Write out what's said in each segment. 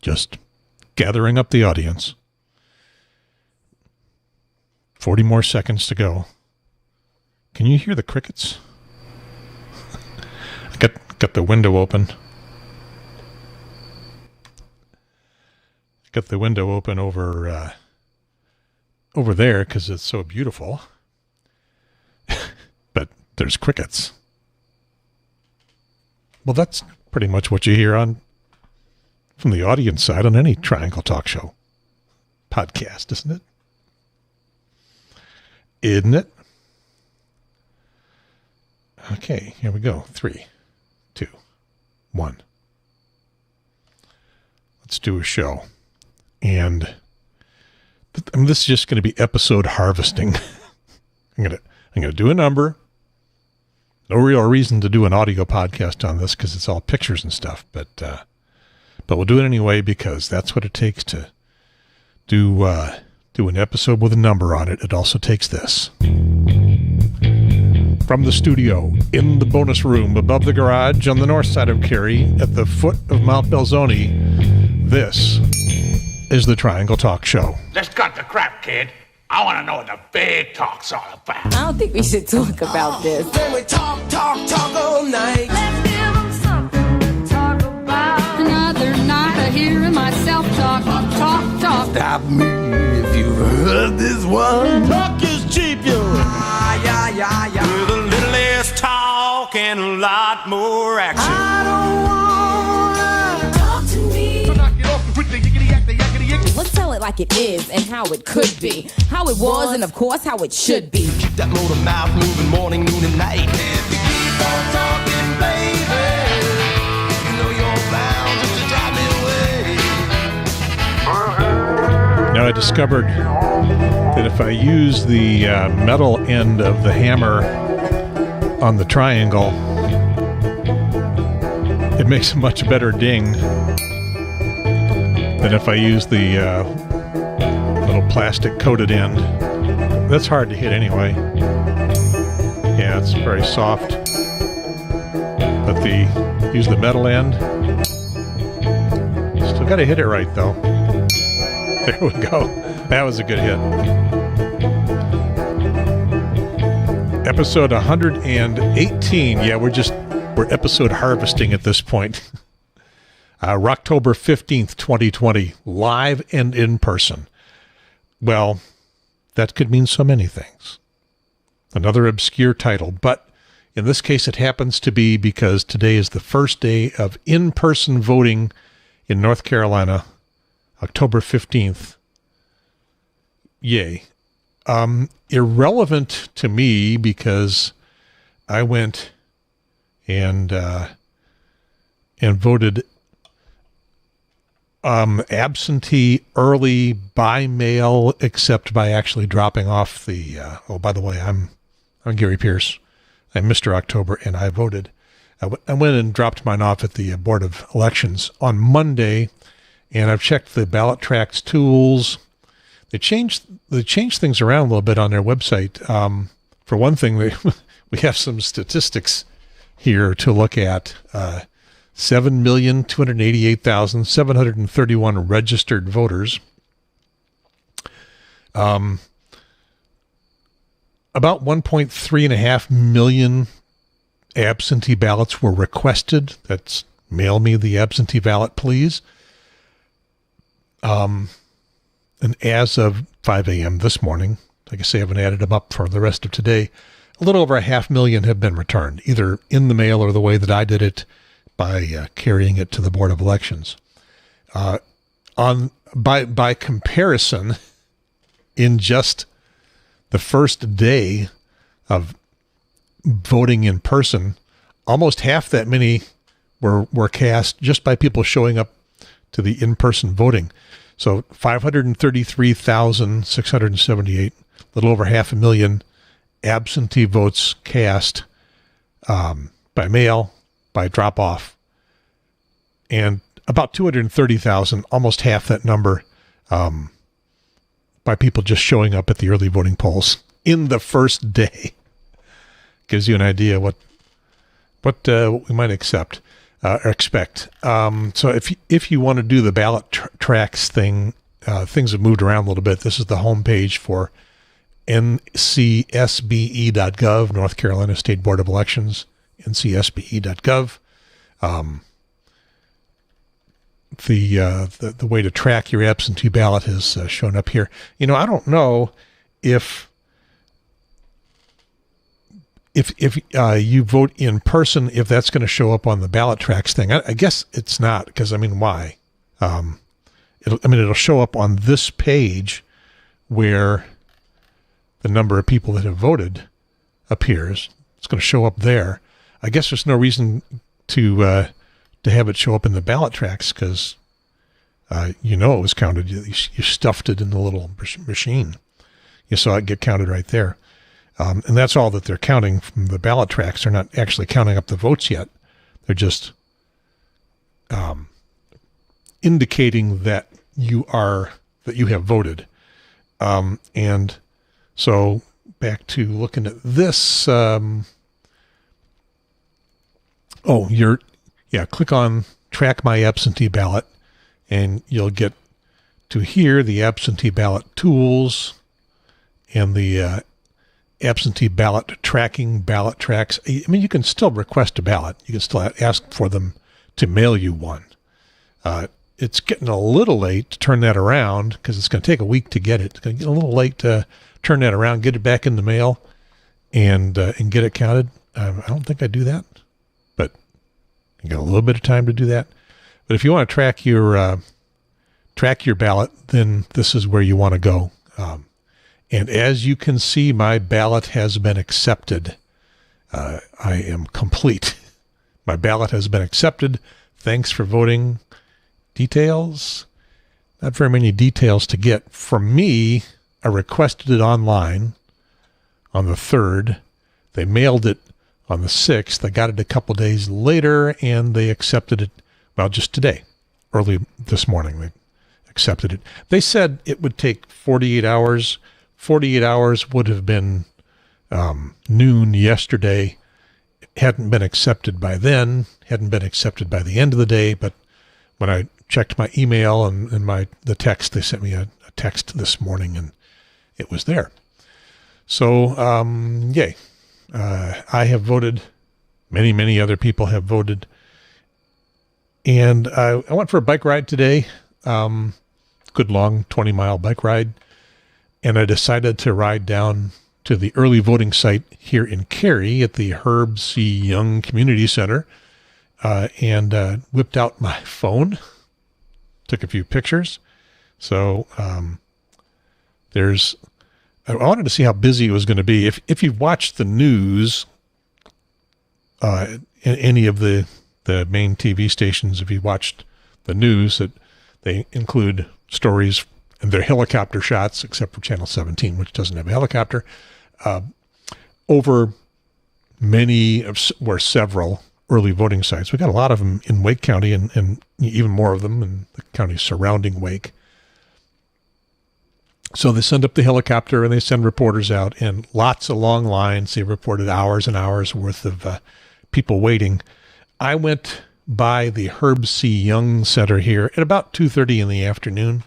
Just gathering up the audience. 40 more seconds to go. Can you hear the crickets? I got the window open. Got the window open over there because it's so beautiful. But there's crickets. Well, that's pretty much what you hear from the audience side on any Triangle Talk Show podcast, isn't it? Isn't it? Okay, here we go. 3, 2, 1. Let's do a show. And this is just going to be episode harvesting. I'm gonna do a number. No real reason to do an audio podcast on this because it's all pictures and stuff, but we'll do it anyway because that's what it takes to do an episode with a number on it. It also takes this. From the studio, in the bonus room, above the garage, on the north side of Cary, at the foot of Mount Belzoni, this is the Triangle Talk Show. Let's cut the crap, kid. I want to know what the big talk's all about. I don't think we should talk about this. Then we talk all night. Let's give them something to talk about. Another night of hearing myself talk. Stop me if you've heard this one. Talk is cheap, yo. Yeah. With a little less talk and a lot more action. I don't wanna Talk to me. Let's tell it like it is and how it could be. How it was and, of course, how it should be. keep that motor mouth moving morning, noon, and night. If you keep on talking, baby, you know you're bound to drive me away. Now I discovered that if I use the metal end of the hammer on the triangle, it makes a much better ding than if I use the little plastic coated end. That's hard to hit anyway. Yeah, it's very soft. But use the metal end. Still got to hit it right though. There we go. That was a good hit. Episode 118. Yeah, we're episode harvesting at this point. October 15th, 2020, live and in person. Well, that could mean so many things. Another obscure title, but in this case it happens to be because today is the first day of in-person voting in North Carolina, October 15th. Yay. Irrelevant to me because I went and voted absentee, early, by mail, except by actually dropping off the, by the way, I'm Gary Pierce. I'm Mr. October, and I voted. I went and dropped mine off at the Board of Elections on Monday, and I've checked the ballot tracks tools. They changed things around a little bit on their website. For one thing, we have some statistics here to look at. 7,288,731 registered voters. About 1.3.5 million absentee ballots were requested. That's mail me the absentee ballot, please. And as of 5 a.m. this morning, like I say, I haven't added them up for the rest of today, a little over 500,000 have been returned, either in the mail or the way that I did it, by carrying it to the Board of Elections. By comparison, in just the first day of voting in person, almost half that many were cast just by people showing up to the in-person voting. So 533,678, a little over 500,000 absentee votes cast by mail, by drop-off, and about 230,000, almost half that number, by people just showing up at the early voting polls in the first day. Gives you an idea what we might accept. or expect. So if you want to do the ballot tracks thing, things have moved around a little bit. This is the homepage for ncsbe.gov, North Carolina State Board of Elections, ncsbe.gov. The way to track your absentee ballot has shown up here. You know, I don't know if you vote in person, if that's going to show up on the ballot tracks thing. I guess it's not, because I mean, why? It'll show up on this page where the number of people that have voted appears. It's going to show up there. I guess there's no reason to have it show up in the ballot tracks, because it was counted. You stuffed it in the little machine. You saw it get counted right there. And that's all that they're counting from the ballot tracks. They're not actually counting up the votes yet. They're just indicating that you have voted. And so back to looking at this. Click on Track My Absentee Ballot, and you'll get to here, the absentee ballot tools and the absentee ballot tracking, ballot tracks. I mean, you can still request a ballot. You can still ask for them to mail you one. It's getting a little late to turn that around, because it's going to take a week to get it. It's going to get a little late to turn that around, get it back in the mail, and get it counted. I don't think I do that, but you got a little bit of time to do that. But if you want to track your ballot, then this is where you want to go. And as you can see, my ballot has been accepted. I am complete. My ballot has been accepted. Thanks for voting. Details? Not very many details to get. From me, I requested it online on the 3rd. They mailed it on the 6th. I got it a couple days later, and they accepted it, just today. Early this morning, they accepted it. They said it would take 48 hours. 48 hours would have been noon yesterday. It hadn't been accepted by then, hadn't been accepted by the end of the day, but when I checked my email and the text, they sent me a text this morning, and it was there. So, yay. I have voted. Many, many other people have voted. And I went for a bike ride today. Good long 20-mile bike ride. And I decided to ride down to the early voting site here in Cary at the Herb C. Young Community Center, and whipped out my phone, took a few pictures. So I wanted to see how busy it was going to be. If you've watched the news, in any of the main TV stations, if you watched the news, that they include stories, and they're helicopter shots, except for Channel 17, which doesn't have a helicopter, over several early voting sites. We got a lot of them in Wake County, and even more of them in the counties surrounding Wake. So they send up the helicopter, and they send reporters out, and lots of long lines. They reported hours and hours worth of people waiting. I went by the Herb C. Young Center here at about 2:30 in the afternoon,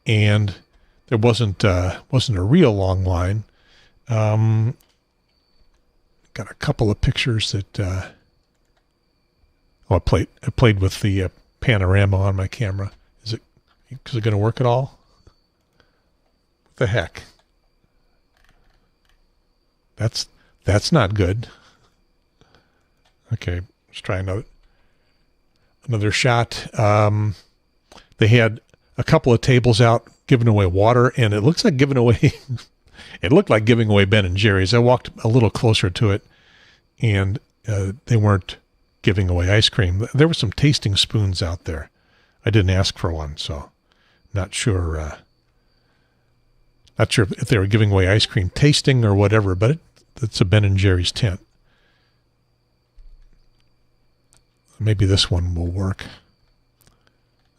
and there wasn't a real long line. Got a couple of pictures that I played with the panorama on my camera. Is it going to work at all? What the heck? That's not good. Okay, let's try another shot. They had a couple of tables out giving away water, and it looks like giving away it looked like giving away Ben and Jerry's. I walked a little closer to it, and they weren't giving away ice cream. There were some tasting spoons out there. I didn't ask for one, so not sure if they were giving away ice cream tasting or whatever, but it's a Ben and Jerry's tent. Maybe this one will work.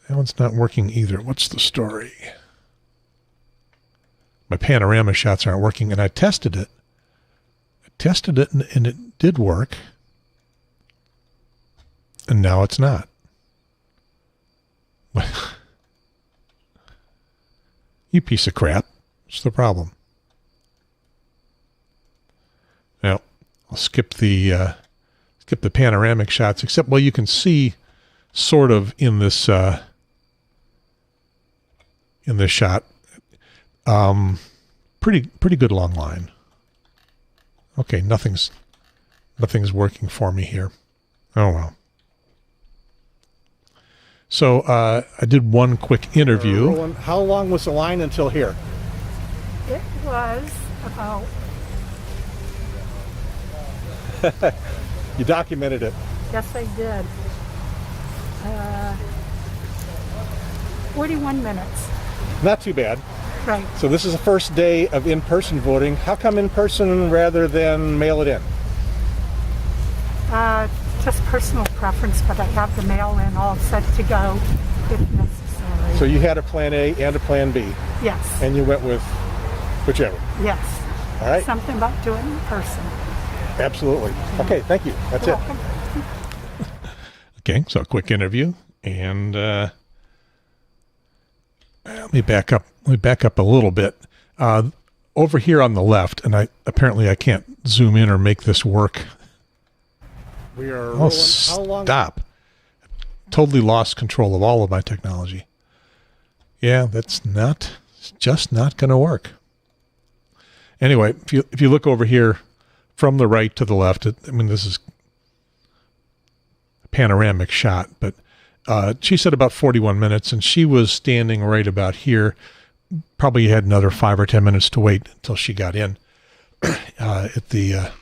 That one's not working either. What's the story? My panorama shots aren't working, and I tested it. And it did work. And now it's not. You piece of crap. What's the problem? Now, I'll skip the panoramic shots, except, well, you can see sort of in this shot. Pretty good long line. Okay, nothing's working for me here. Oh well. So I did one quick interview. Roland, how long was the line until here? It was about, You documented it. yes, I did. 41 minutes. Not too bad. Right. So this is the first day of in-person voting. How come in-person rather than mail it in? Just personal preference, but I have the mail-in all set to go if necessary. So you had a plan A and a plan B, Yes, and you went with whichever. yes. All right? Something about doing it in person. Absolutely. Okay, thank you. That's You're it. welcome. Okay, so a quick interview, and let me back up. A little bit. Over here on the left, and I can't zoom in or make this work. We are Oh, rolling. How long? stop! Totally lost control of all of my technology. Yeah, it's just not going to work. Anyway, if you look over here from the right to the left, this is a panoramic shot, but she said about 41 minutes, and she was standing right about here. Probably had another 5 or 10 minutes to wait until she got in at the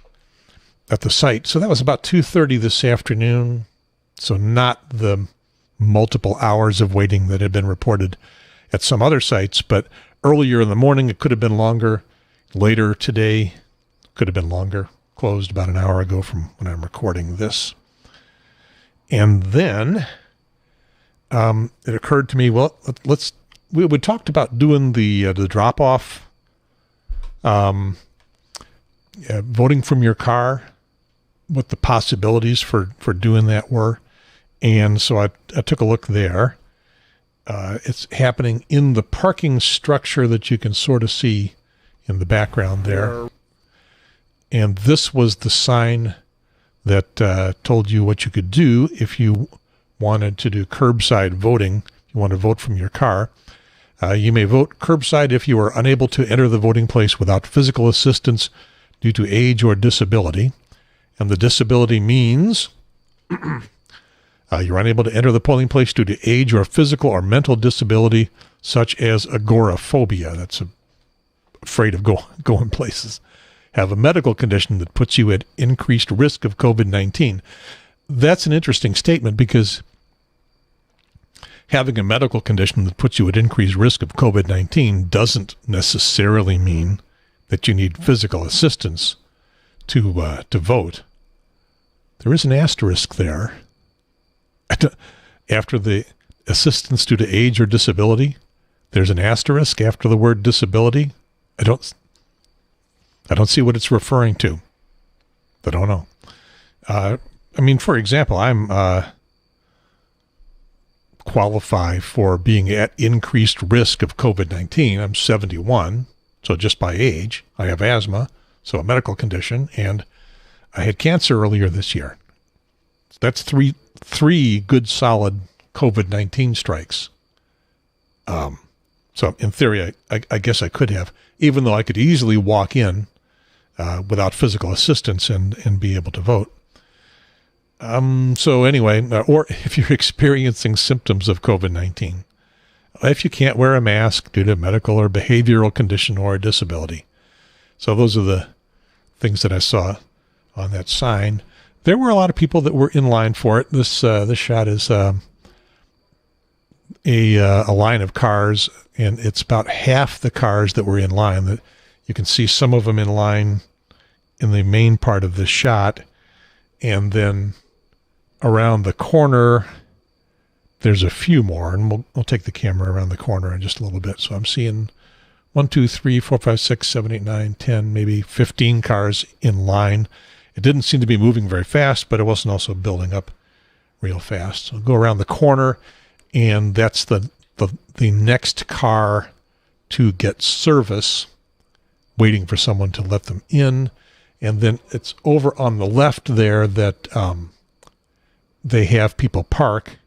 site. So that was about 2:30 this afternoon. So not the multiple hours of waiting that had been reported at some other sites, but earlier in the morning it could have been longer. Later today could have been longer. Closed about an hour ago from when I'm recording this. And then it occurred to me, well, we talked about doing the drop off, voting from your car, what the possibilities for doing that were. And so I took a look there. It's happening in the parking structure that you can sort of see in the background there. And this was the sign that told you what you could do if you wanted to do curbside voting. You want to vote from your car. You may vote curbside if you are unable to enter the voting place without physical assistance due to age or disability. And the disability means you're unable to enter the polling place due to age or physical or mental disability, such as agoraphobia. That's afraid of going places. Have a medical condition that puts you at increased risk of COVID-19. That's an interesting statement because having a medical condition that puts you at increased risk of COVID-19 doesn't necessarily mean that you need physical assistance to vote. There is an asterisk there. After the assistance due to age or disability, there's an asterisk after the word disability. I don't see what it's referring to. I don't know. For example, I'm qualify for being at increased risk of COVID-19. I'm 71, so just by age. I have asthma, so a medical condition, and I had cancer earlier this year. That's three good solid COVID-19 strikes. So in theory, I guess I could have, even though I could easily walk in without physical assistance and be able to vote. So anyway, or if you're experiencing symptoms of COVID-19, if you can't wear a mask due to medical or behavioral condition or a disability. So those are the things that I saw on that sign. There were a lot of people that were in line for it. This shot is a line of cars, and it's about half the cars that were in line. That you can see some of them in line in the main part of this shot, and then around the corner there's a few more, and we'll take the camera around the corner in just a little bit. So I'm seeing 1, 2, 3, 4, 5, 6, 7, 8, 9, 10, maybe 15 cars in line. It didn't seem to be moving very fast, but it wasn't also building up real fast. So go around the corner, and that's the next car to get service, waiting for someone to let them in. And then it's over on the left there that they have people park,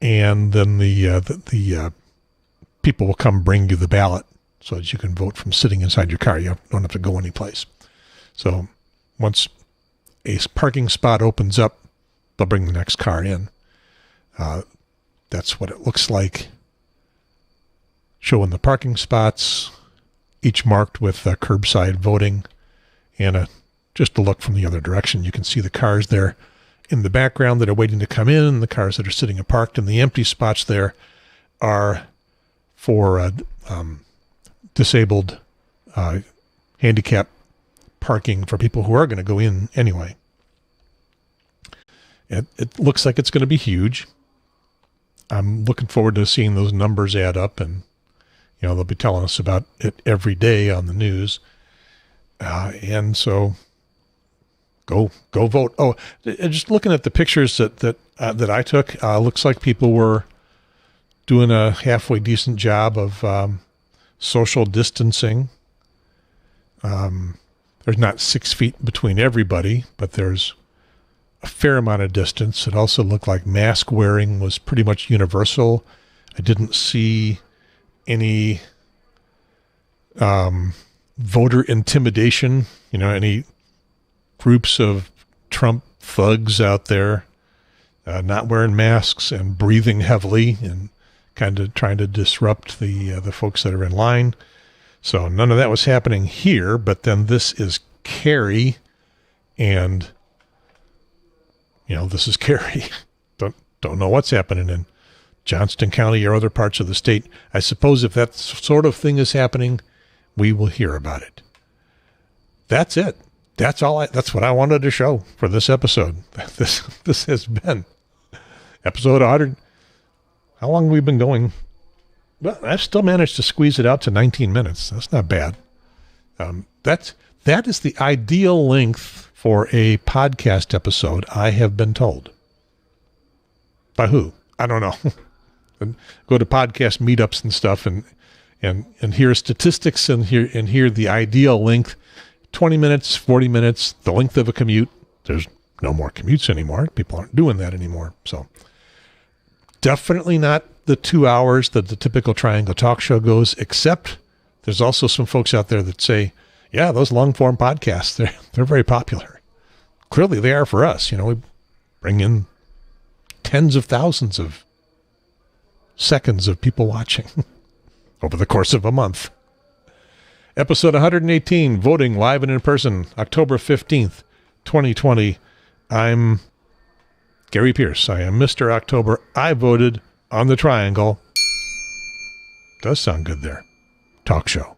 and then the people will come bring you the ballot so that you can vote from sitting inside your car. You don't have to go anyplace. So once a parking spot opens up, they'll bring the next car in. That's what it looks like. Showing the parking spots, each marked with curbside voting, and just a look from the other direction. You can see the cars there in the background that are waiting to come in, and the cars that are sitting and parked, and the empty spots there are for disabled handicap parking for people who are going to go in anyway. It looks like it's going to be huge. I'm looking forward to seeing those numbers add up, and they'll be telling us about it every day on the news. And so go vote. Oh, just looking at the pictures that I took, looks like people were doing a halfway decent job of social distancing. There's not 6 feet between everybody, but there's a fair amount of distance. It also looked like mask wearing was pretty much universal. I didn't see any voter intimidation, any groups of Trump thugs out there not wearing masks and breathing heavily and kind of trying to disrupt the folks that are in line. So none of that was happening here, but then this is Cary, and this is Cary. Don't know what's happening in Johnston County or other parts of the state. I suppose if that sort of thing is happening, we will hear about it. That's it. That's what I wanted to show for this episode. This has been episode 100. How long have we been going? Well, I've still managed to squeeze it out to 19 minutes. That's not bad. That is the ideal length for a podcast episode, I have been told. By who? I don't know. Go to podcast meetups and stuff and hear statistics and hear the ideal length. 20 minutes, 40 minutes, the length of a commute. There's no more commutes anymore. People aren't doing that anymore. So definitely not the 2 hours that the typical Triangle Talk Show goes, except there's also some folks out there that say, yeah, those long form podcasts, they're very popular. Clearly they are for us. We bring in tens of thousands of seconds of people watching over the course of a month. Episode 118, voting live and in person, October 15th, 2020. I'm Gary Pierce. I am Mr. October. I voted on the Triangle. Does sound good there. Talk show.